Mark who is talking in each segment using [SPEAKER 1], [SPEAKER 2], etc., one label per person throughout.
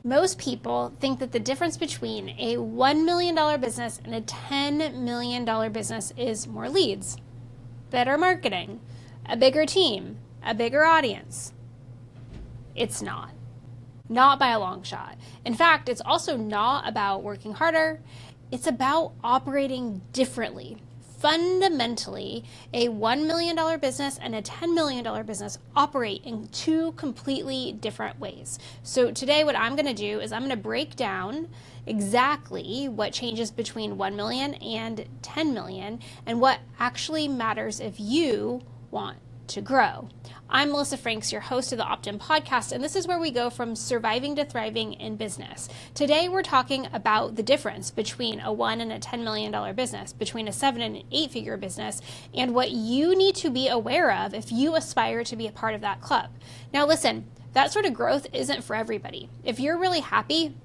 [SPEAKER 1] Most people think that the difference between a $1 million business and a $10 million business is more leads, better marketing, a bigger team, a bigger audience. It's not. Not by a long shot. In fact, it's also not about working harder. It's about operating differently. Fundamentally, a $1 million business and a $10 million business operate in two completely different ways. So today what I'm going to do is I'm going to break down exactly what changes between 1 million and 10 million and what actually matters if you want to grow. I'm Melissa Franks, your host of the Optin podcast, and this is where we go from surviving to thriving in business. Today, we're talking about the difference between a $1 and a $10 million business, between a 7 and an 8-figure business, and what you need to be aware of if you aspire to be a part of that club. Now, listen, that sort of growth isn't for everybody. If you're really happy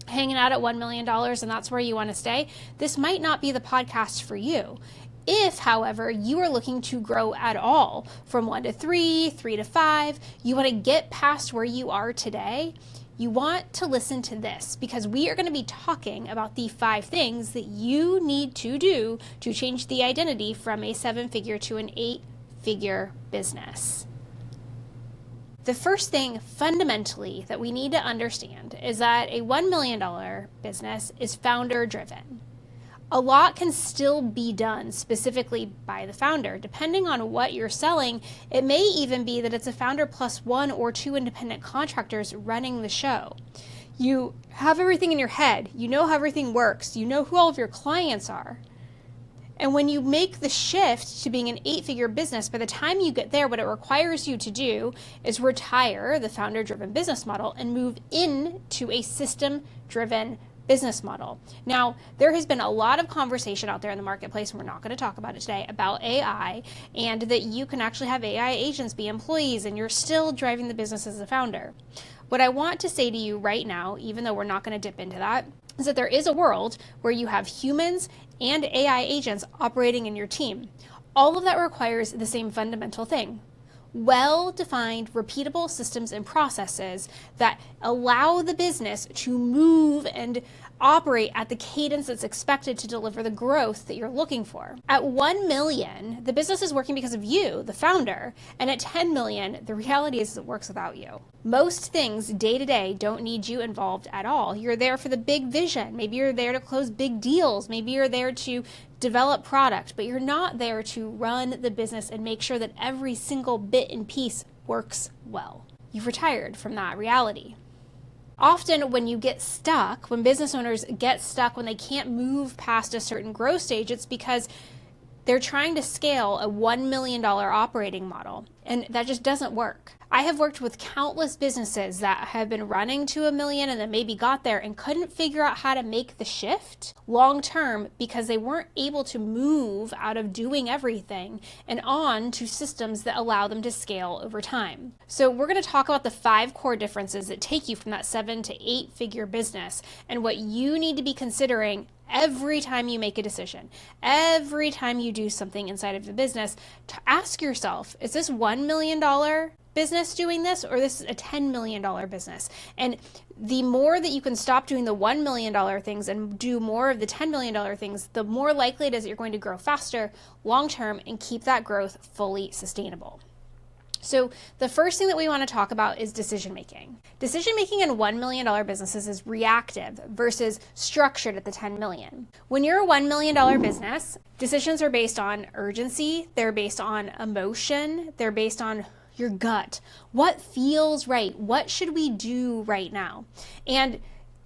[SPEAKER 1] hanging out at $1 million and that's where you want to stay, this might not be the podcast for you. If, however, you are looking to grow at all from 1 to 3, 3 to 5, you want to get past where you are today, you want to listen to this because we are going to be talking about the 5 things that you need to do to change the identity from a 7-figure to an 8-figure business. The first thing fundamentally that we need to understand is that a $1 million business is founder driven. A lot can still be done specifically by the founder. Depending on what you're selling, it may even be that it's a founder plus 1 or 2 independent contractors running the show. You have everything in your head. You know how everything works. You know who all of your clients are. And when you make the shift to being an 8-figure business, by the time you get there, what it requires you to do is retire the founder-driven business model and move into a system-driven business model. Now, there has been a lot of conversation out there in the marketplace, and we're not going to talk about it today, about AI, and that you can actually have AI agents be employees, and you're still driving the business as a founder. What I want to say to you right now, even though we're not going to dip into that, is that there is a world where you have humans and AI agents operating in your team. All of that requires the same fundamental thing: well-defined, repeatable systems and processes that allow the business to move and operate at the cadence that's expected to deliver the growth that you're looking for. At 1 million, the business is working because of you, the founder, and at 10 million, the reality is it works without you. Most things day to day don't need you involved at all. You're there for the big vision. Maybe you're there to close big deals. Maybe you're there to develop product, but you're not there to run the business and make sure that every single bit and piece works well. You've retired from that reality. Often when you get stuck, when business owners get stuck, when they can't move past a certain growth stage, it's because they're trying to scale a $1 million operating model, and that just doesn't work. I have worked with countless businesses that have been running to $1 million and then maybe got there and couldn't figure out how to make the shift long term because they weren't able to move out of doing everything and on to systems that allow them to scale over time. So we're going to talk about the 5 core differences that take you from that 7 to 8-figure business and what you need to be considering every time you make a decision, every time you do something inside of the business, to ask yourself, is this $1 million business doing this, or this is a $10 million business? And the more that you can stop doing the $1 million things and do more of the $10 million things, the more likely it is that you're going to grow faster, long-term, and keep that growth fully sustainable. So the first thing that we want to talk about is decision-making. Decision-making in $1 million businesses is reactive versus structured at the 10 million. When you're a $1 million business, decisions are based on urgency, they're based on emotion, they're based on your gut. What feels right? What should we do right now? And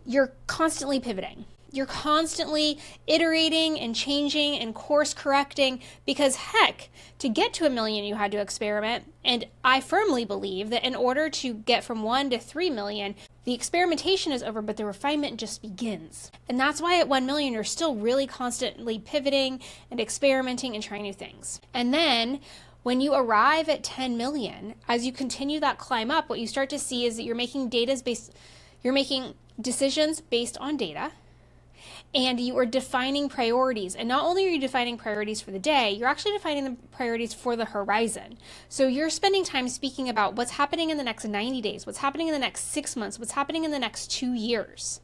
[SPEAKER 1] you're constantly pivoting. You're constantly iterating and changing and course correcting because heck, to get to 1 million, you had to experiment. And I firmly believe that in order to get from 1 to 3 million, the experimentation is over, but the refinement just begins. And that's why at 1 million, you're still really constantly pivoting and experimenting and trying new things. And then when you arrive at 10 million, as you continue that climb up, what you start to see is that you're making decisions based on data. and you are defining priorities. And not only are you defining priorities for the day, you're actually defining the priorities for the horizon. So you're spending time speaking about what's happening in the next 90 days, what's happening in the next 6 months, what's happening in the next 2 years.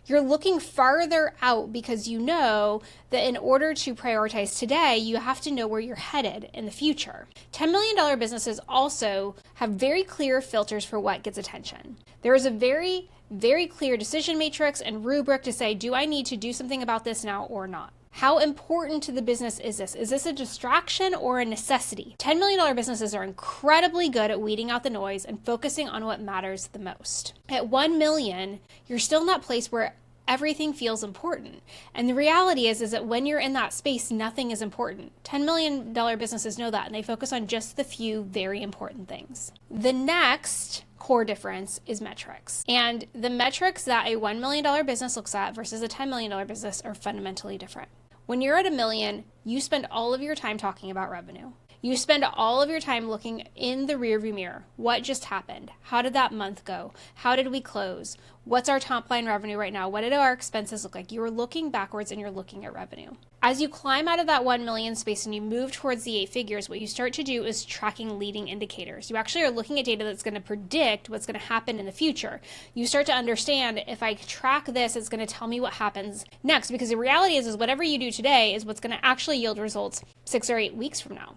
[SPEAKER 1] You're looking farther out because you know that in order to prioritize today, you have to know where you're headed in the future. $10 million businesses also have very clear filters for what gets attention. There is a very clear decision matrix and rubric to say, do I need to do something about this now or not? How important to the business is this? Is this a distraction or a necessity? $10 million businesses are incredibly good at weeding out the noise and focusing on what matters the most. At 1 million, you're still in that place where everything feels important. And the reality is that when you're in that space, nothing is important. $10 million businesses know that, and they focus on just the few very important things. The next core difference is metrics. And the metrics that a $1 million business looks at versus a $10 million business are fundamentally different. When you're at $1 million, you spend all of your time talking about revenue. You spend all of your time looking in the rearview mirror. What just happened? How did that month go? How did we close? What's our top line revenue right now? What did our expenses look like? You are looking backwards and you're looking at revenue. As you climb out of that 1 million space and you move towards the 8 figures, what you start to do is tracking leading indicators. You actually are looking at data that's going to predict what's going to happen in the future. You start to understand, if I track this, it's going to tell me what happens next, because the reality is whatever you do today is what's going to actually yield results 6 or 8 weeks from now.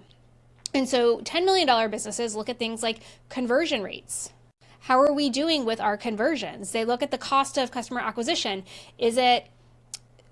[SPEAKER 1] And so $10 million businesses look at things like conversion rates. How are we doing with our conversions? They look at the cost of customer acquisition. Is it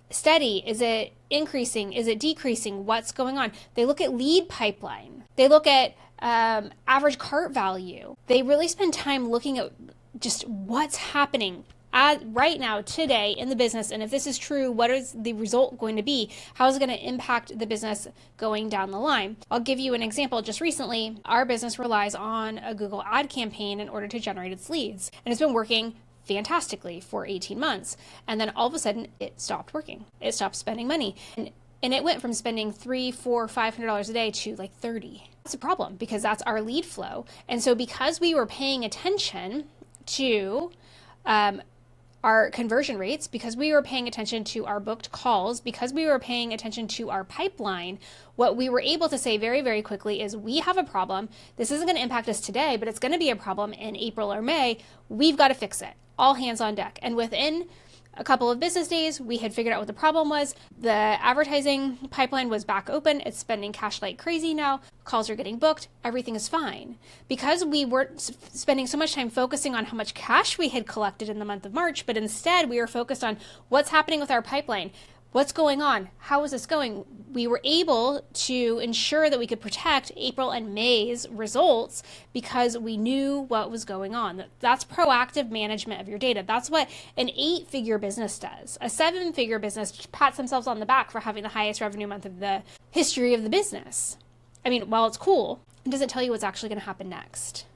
[SPEAKER 1] steady? Is it increasing? Is it decreasing? What's going on? They look at lead pipeline. They look at average cart value. They really spend time looking at just what's happening right now, today in the business. And if this is true, what is the result going to be? How is it going to impact the business going down the line? I'll give you an example. Just recently, our business relies on a Google ad campaign in order to generate its leads. And it's been working fantastically for 18 months. And then all of a sudden it stopped working. It stopped spending money. And it went from spending $300, $400, $500 a day to like 30. That's a problem because that's our lead flow. And so because we were paying attention to our conversion rates, because we were paying attention to our booked calls, because we were paying attention to our pipeline, what we were able to say very, very quickly is, we have a problem. This isn't going to impact us today, but it's going to be a problem in April or May. We've got to fix it. All hands on deck. And within a couple of business days, we had figured out what the problem was. The advertising pipeline was back open. It's spending cash like crazy now. Calls are getting booked. Everything is fine. Because we weren't spending so much time focusing on how much cash we had collected in the month of March, but instead we were focused on what's happening with our pipeline. What's going on? How is this going? We were able to ensure that we could protect April and May's results because we knew what was going on. That's proactive management of your data. That's what an 8-figure business does. A 7-figure business pats themselves on the back for having the highest revenue month of the history of the business. I mean, while it's cool, it doesn't tell you what's actually going to happen next.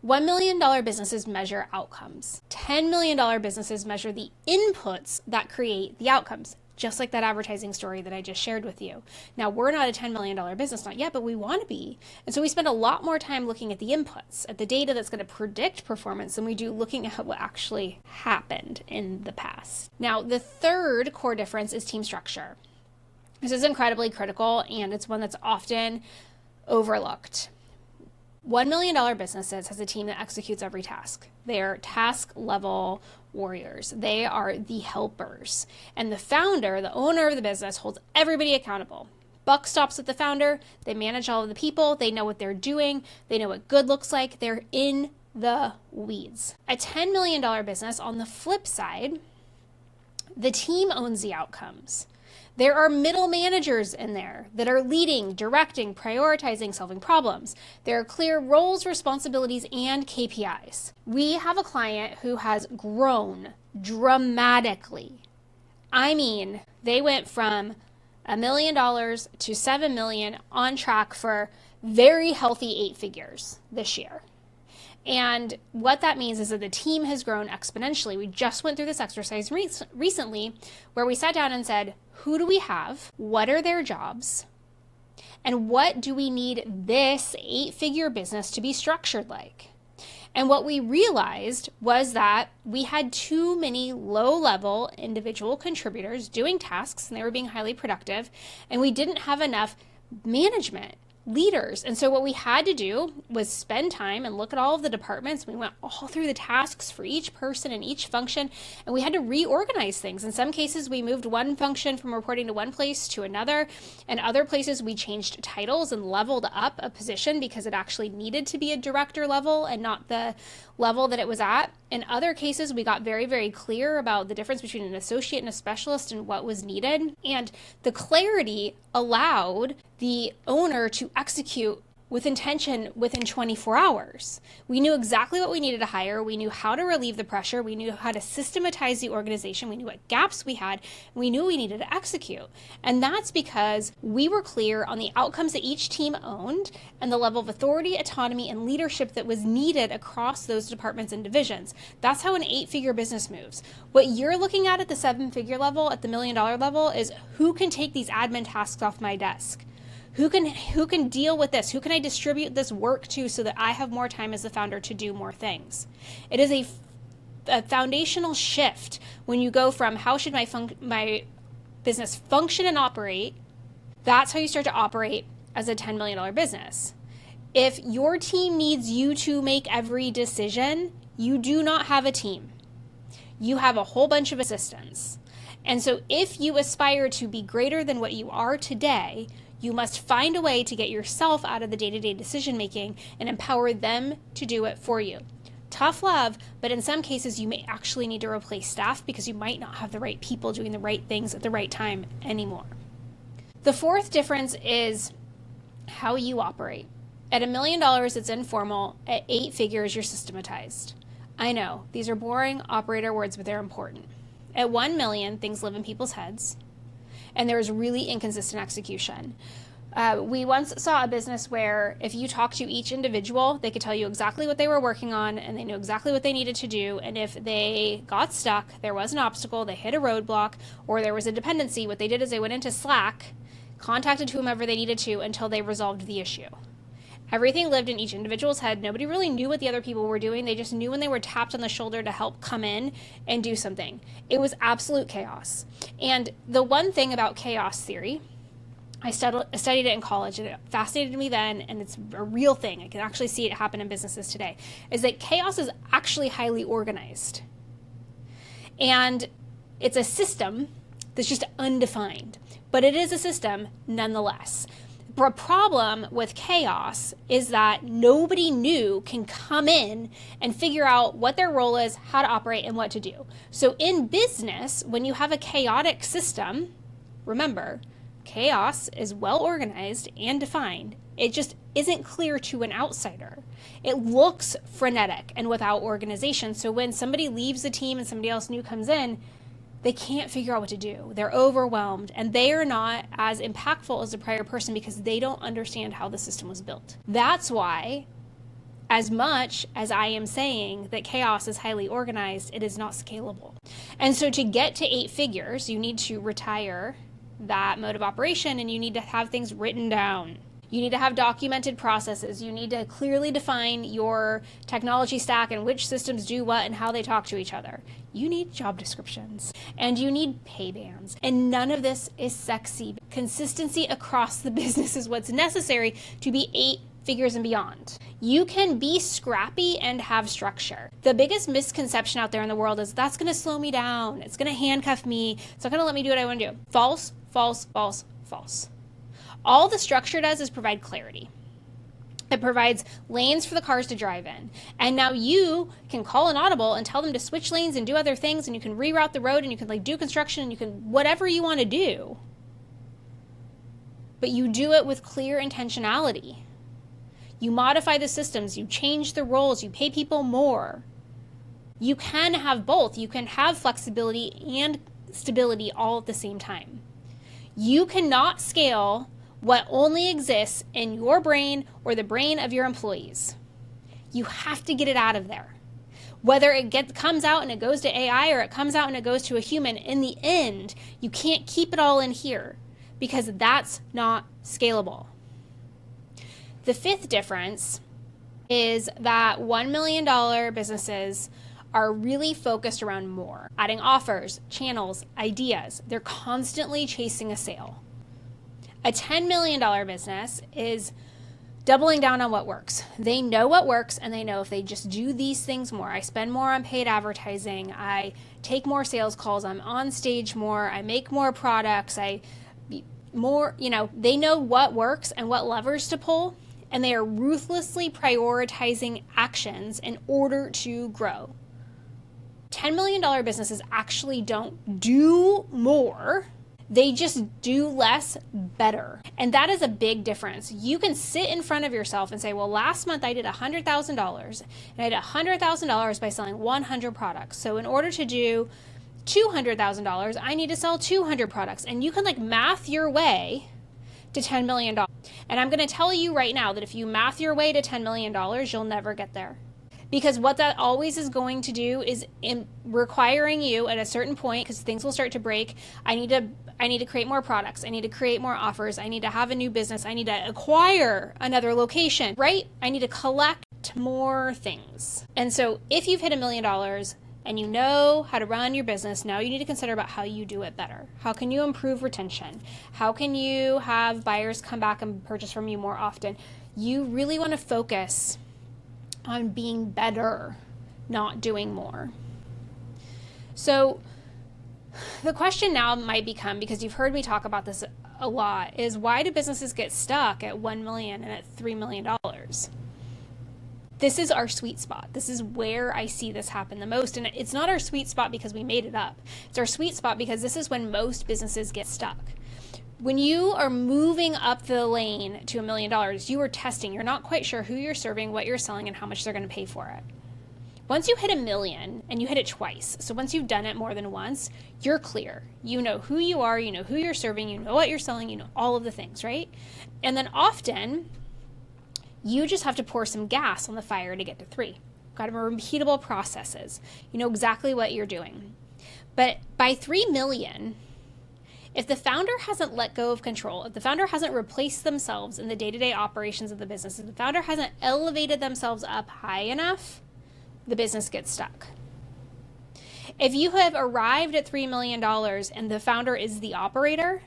[SPEAKER 1] $1 million businesses measure outcomes. $10 million businesses measure the inputs that create the outcomes, just like that advertising story that I just shared with you. Now, we're not a $10 million business, not yet, but we want to be. And so we spend a lot more time looking at the inputs, at the data that's going to predict performance, than we do looking at what actually happened in the past. Now, the third core difference is team structure. This is incredibly critical, and it's one that's often overlooked. $1 million businesses has a team that executes every task. They're task level warriors. They are the helpers. And the founder, the owner of the business, holds everybody accountable. Buck stops with the founder. They manage all of the people. They know what they're doing. They know what good looks like. They're in the weeds. A $10 million business, on the flip side, the team owns the outcomes. There are middle managers in there that are leading, directing, prioritizing, solving problems. There are clear roles, responsibilities, and KPIs. We have a client who has grown dramatically. I mean, they went from $1 million to $7 million, on track for very healthy 8 figures this year. And what that means is that the team has grown exponentially. We just went through this exercise recently where we sat down and said, who do we have? What are their jobs? And what do we need this 8-figure business to be structured like? And what we realized was that we had too many low-level individual contributors doing tasks, and they were being highly productive, and we didn't have enough management leaders. And so what we had to do was spend time and look at all of the departments. We went all through the tasks for each person and each function, and we had to reorganize things. In some cases, we moved one function from reporting to one place to another. In other places, we changed titles and leveled up a position because it actually needed to be a director level and not the level that it was at. In other cases, we got very, very clear about the difference between an associate and a specialist and what was needed. And the clarity allowed the owner to execute with intention within 24 hours. We knew exactly what we needed to hire. We knew how to relieve the pressure. We knew how to systematize the organization. We knew what gaps we had. We knew we needed to execute. And that's because we were clear on the outcomes that each team owned and the level of authority, autonomy, and leadership that was needed across those departments and divisions. That's how an 8-figure business moves. What you're looking at the 7-figure level, at the $1 million level, is who can take these admin tasks off my desk? Who can deal with this? Who can I distribute this work to so that I have more time as the founder to do more things? It is a foundational shift when you go from how should my business function and operate. That's how you start to operate as a $10 million business. If your team needs you to make every decision, you do not have a team. You have a whole bunch of assistants. And so if you aspire to be greater than what you are today, you must find a way to get yourself out of the day-to-day decision-making and empower them to do it for you. Tough love, but in some cases you may actually need to replace staff because you might not have the right people doing the right things at the right time anymore. The fourth difference is how you operate. At $1 million, it's informal. At 8 figures, you're systematized. I know, these are boring operator words, but they're important. At 1 million, things live in people's heads, and there is really inconsistent execution. We once saw a business where if you talk to each individual, they could tell you exactly what they were working on and they knew exactly what they needed to do. And if they got stuck, there was an obstacle, they hit a roadblock, or there was a dependency, what they did is they went into Slack, contacted whomever they needed to until they resolved the issue. Everything lived in each individual's head. Nobody really knew what the other people were doing. They just knew when they were tapped on the shoulder to help come in and do something. It was absolute chaos. And the one thing about chaos theory, I studied it in college and it fascinated me then, and it's a real thing. I can actually see it happen in businesses today, is that chaos is actually highly organized. And it's a system that's just undefined, but it is a system nonetheless. The problem with chaos is that nobody new can come in and figure out what their role is, how to operate, and what to do. So in business, when you have a chaotic system, remember, chaos is well organized and defined. It just isn't clear to an outsider. It looks frenetic and without organization. So when somebody leaves the team and somebody else new comes in, they can't figure out what to do. They're overwhelmed, and they are not as impactful as the prior person because they don't understand how the system was built. That's why, as much as I am saying that chaos is highly organized, it is not scalable. And so to get to 8 figures, you need to retire that mode of operation, and you need to have things written down. You need to have documented processes. You need to clearly define your technology stack and which systems do what and how they talk to each other. You need job descriptions and you need pay bands. And none of this is sexy. Consistency across the business is what's necessary to be 8 figures and beyond. You can be scrappy and have structure. The biggest misconception out there in the world is that's going to slow me down. It's going to handcuff me. It's not going to let me do what I want to do. False, false, false, false. All the structure does is provide clarity. It provides lanes for the cars to drive in. And now you can call an audible and tell them to switch lanes and do other things, and you can reroute the road, and you can do construction, and you can whatever you want to do. But you do it with clear intentionality. You modify the systems, you change the roles, you pay people more. You can have both. You can have flexibility and stability all at the same time. You cannot scale what only exists in your brain or the brain of your employees. You have to get it out of there. Whether it comes out and it goes to AI or it comes out and it goes to a human, in the end, you can't keep it all in here because that's not scalable. The 5th difference is that $1 million businesses are really focused around more, adding offers, channels, ideas. They're constantly chasing a sale. A $10 million business is doubling down on what works. They know what works, and they know if they just do these things more, I spend more on paid advertising, I take more sales calls, I'm on stage more, I make more products, they know what works and what levers to pull, and they are ruthlessly prioritizing actions in order to grow. $10 million businesses actually don't do more. They just do less better. And that is a big difference. You can sit in front of yourself and say, well, last month I did $100,000 and I did $100,000 by selling 100 products. So in order to do $200,000, I need to sell 200 products. And you can math your way to $10 million. And I'm going to tell you right now that if you math your way to $10 million, you'll never get there. Because what that always is going to do is requiring you at a certain point, because things will start to break, I need to create more products, I need to create more offers, I need to have a new business, I need to acquire another location, right? I need to collect more things. And so if you've hit $1 million and you know how to run your business, now you need to consider about how you do it better. How can you improve retention? How can you have buyers come back and purchase from you more often? You really want to focus on being better, not doing more. So the question now might become, because you've heard me talk about this a lot, is why do businesses get stuck at $1 million and at $3 million? This is our sweet spot. This is where I see this happen the most. And it's not our sweet spot because we made it up. It's our sweet spot because this is when most businesses get stuck. When you are moving up the lane to $1 million, you are testing. You're not quite sure who you're serving, what you're selling, and how much they're going to pay for it. Once you hit $1 million, and you hit it twice, so once you've done it more than once, you're clear. You know who you are, you know who you're serving, you know what you're selling, you know all of the things, right? And then often, you just have to pour some gas on the fire to get to 3. Got repeatable processes. You know exactly what you're doing. But by 3 million, if the founder hasn't let go of control, if the founder hasn't replaced themselves in the day-to-day operations of the business, if the founder hasn't elevated themselves up high enough, the business gets stuck. If you have arrived at $3 million and the founder is the operator,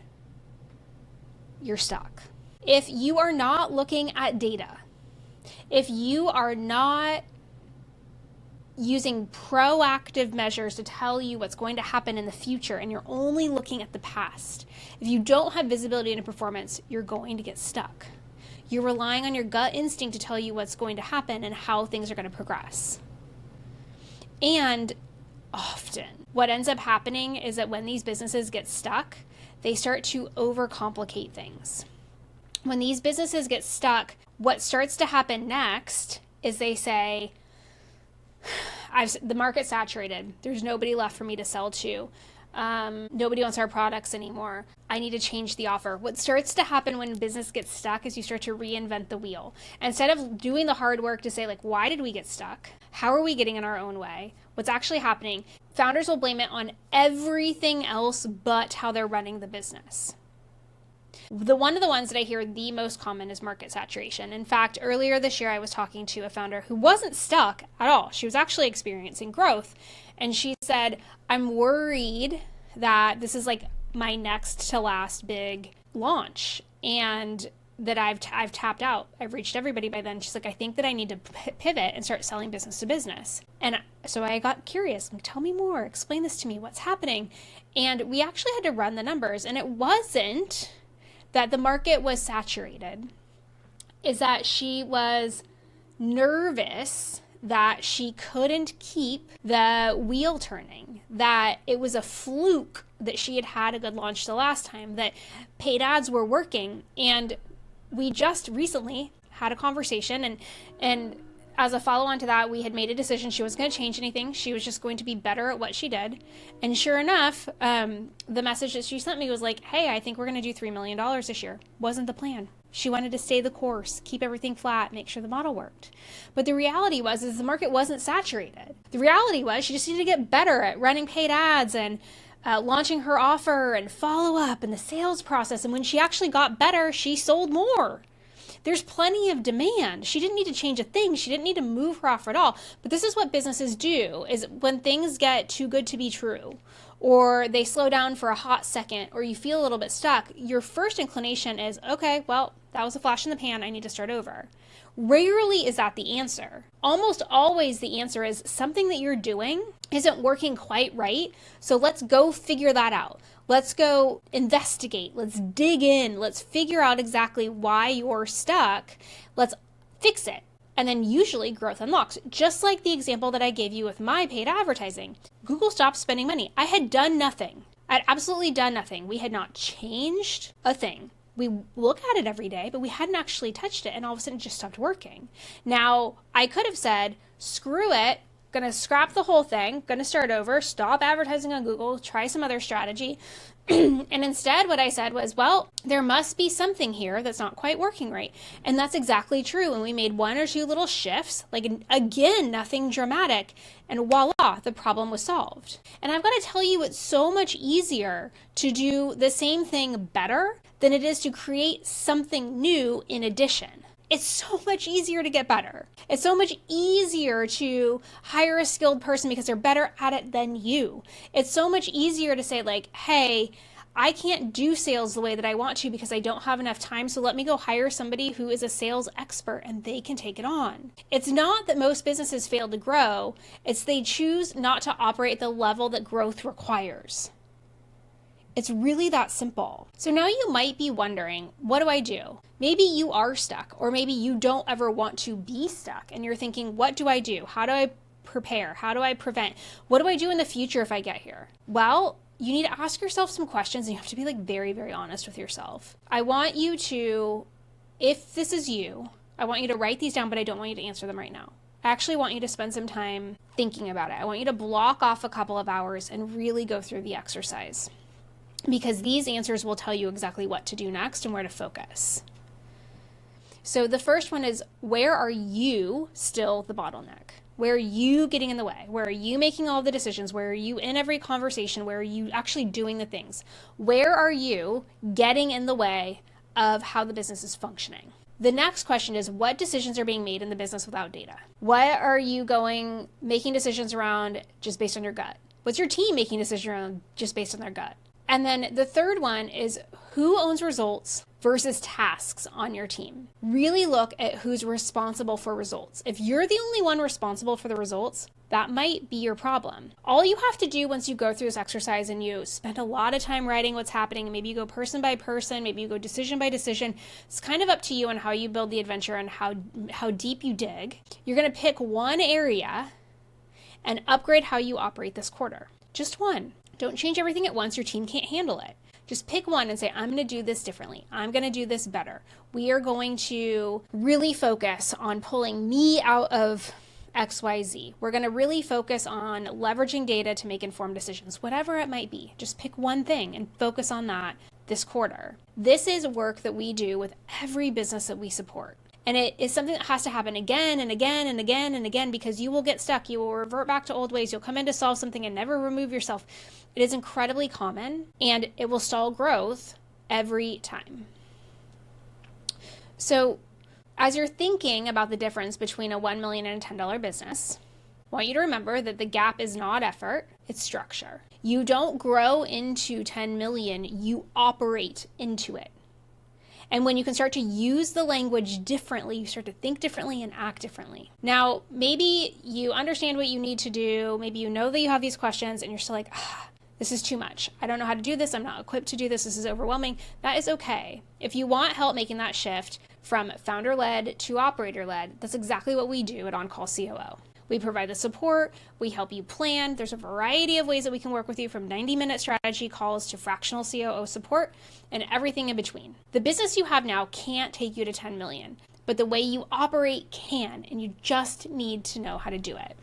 [SPEAKER 1] you're stuck. If you are not looking at data, if you are not using proactive measures to tell you what's going to happen in the future, and you're only looking at the past, if you don't have visibility into performance, you're going to get stuck. You're relying on your gut instinct to tell you what's going to happen and how things are going to progress. And often, what ends up happening is that when these businesses get stuck, they start to overcomplicate things. When these businesses get stuck, what starts to happen next is they say, the market's saturated. There's nobody left for me to sell to. Nobody wants our products anymore. I need to change the offer. What starts to happen when business gets stuck is you start to reinvent the wheel. Instead of doing the hard work to say, why did we get stuck? How are we getting in our own way? What's actually happening? Founders will blame it on everything else but how they're running the business. One of the ones that I hear the most common is market saturation. In fact, earlier this year, I was talking to a founder who wasn't stuck at all. She was actually experiencing growth. And she said, I'm worried that this is my next to last big launch and that I've tapped out. I've reached everybody by then. She's like, I think that I need to pivot and start selling business to business. And so I got curious. Tell me more. Explain this to me. What's happening? And we actually had to run the numbers. And it wasn't that the market was saturated, is that she was nervous that she couldn't keep the wheel turning, that it was a fluke that she had a good launch the last time, that paid ads were working. And we just recently had a conversation, and as a follow-on to that, we had made a decision she wasn't going to change anything. She was just going to be better at what she did. And sure enough, the message that she sent me was hey, I think we're going to do $3 million this year. Wasn't the plan. She wanted to stay the course, keep everything flat, make sure the model worked. But the reality was the market wasn't saturated. The reality was she just needed to get better at running paid ads and launching her offer and follow up and the sales process. And when she actually got better, she sold more. There's plenty of demand. She didn't need to change a thing. She didn't need to move her offer at all. But this is what businesses do, is when things get too good to be true, or they slow down for a hot second, or you feel a little bit stuck, your first inclination is, okay, well, that was a flash in the pan. I need to start over. Rarely is that the answer. Almost always the answer is something that you're doing isn't working quite right. So let's go figure that out. Let's go investigate. Let's dig in. Let's figure out exactly why you're stuck. Let's fix it. And then usually growth unlocks. Just like the example that I gave you with my paid advertising. Google stopped spending money. I had done nothing. I'd absolutely done nothing. We had not changed a thing. We look at it every day, but we hadn't actually touched it, and all of a sudden it just stopped working. Now, I could have said, screw it, gonna scrap the whole thing, gonna start over, stop advertising on Google, try some other strategy. And instead what I said was, well, there must be something here that's not quite working right. And that's exactly true. And we made one or two little shifts, like again, nothing dramatic, and voila, the problem was solved. And I've got to tell you, it's so much easier to do the same thing better than it is to create something new in addition. It's so much easier to get better. It's so much easier to hire a skilled person because they're better at it than you. It's so much easier to say like, hey, I can't do sales the way that I want to because I don't have enough time, so let me go hire somebody who is a sales expert and they can take it on. It's not that most businesses fail to grow, it's they choose not to operate at the level that growth requires. It's really that simple. So now you might be wondering, what do I do? Maybe you are stuck, or maybe you don't ever want to be stuck and you're thinking, what do I do? How do I prepare? How do I prevent? What do I do in the future if I get here? Well, you need to ask yourself some questions, and you have to be like very, very honest with yourself. I want you to, if this is you, I want you to write these down, but I don't want you to answer them right now. I actually want you to spend some time thinking about it. I want you to block off a couple of hours and really go through the exercise, because these answers will tell you exactly what to do next and where to focus. So the first one is, where are you still the bottleneck? Where are you getting in the way? Where are you making all the decisions? Where are you in every conversation? Where are you actually doing the things? Where are you getting in the way of how the business is functioning? The next question is, what decisions are being made in the business without data? What are you making decisions around just based on your gut? What's your team making decisions around just based on their gut? And then the third one is, who owns results versus tasks on your team? Really look at who's responsible for results. If you're the only one responsible for the results, that might be your problem. All you have to do once you go through this exercise and you spend a lot of time writing what's happening, maybe you go person by person, maybe you go decision by decision, it's kind of up to you on how you build the adventure and how deep you dig. You're going to pick one area and upgrade how you operate this quarter. Just one. Don't change everything at once. Your team can't handle it. Just pick one and say, I'm going to do this differently. I'm going to do this better. We are going to really focus on pulling me out of XYZ. We're going to really focus on leveraging data to make informed decisions, whatever it might be. Just pick one thing and focus on that this quarter. This is work that we do with every business that we support. And it is something that has to happen again and again and again and again, because you will get stuck. You will revert back to old ways. You'll come in to solve something and never remove yourself. It is incredibly common, and it will stall growth every time. So as you're thinking about the difference between a $1 million and a $10 business, I want you to remember that the gap is not effort, it's structure. You don't grow into 10 million, you operate into it. And when you can start to use the language differently, you start to think differently and act differently. Now, maybe you understand what you need to do. Maybe you know that you have these questions and you're still like, this is too much. I don't know how to do this. I'm not equipped to do this. This is overwhelming. That is okay. If you want help making that shift from founder-led to operator-led, that's exactly what we do at On Call COO. We provide the support, we help you plan. There's a variety of ways that we can work with you, from 90-minute strategy calls to fractional COO support and everything in between. The business you have now can't take you to 10 million, but the way you operate can, and you just need to know how to do it.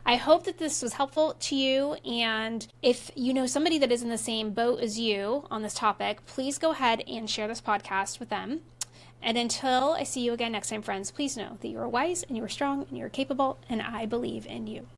[SPEAKER 1] I hope that this was helpful to you, and if you know somebody that is in the same boat as you on this topic, please go ahead and share this podcast with them. And until I see you again next time, friends, please know that you are wise and you are strong and you are capable, and I believe in you.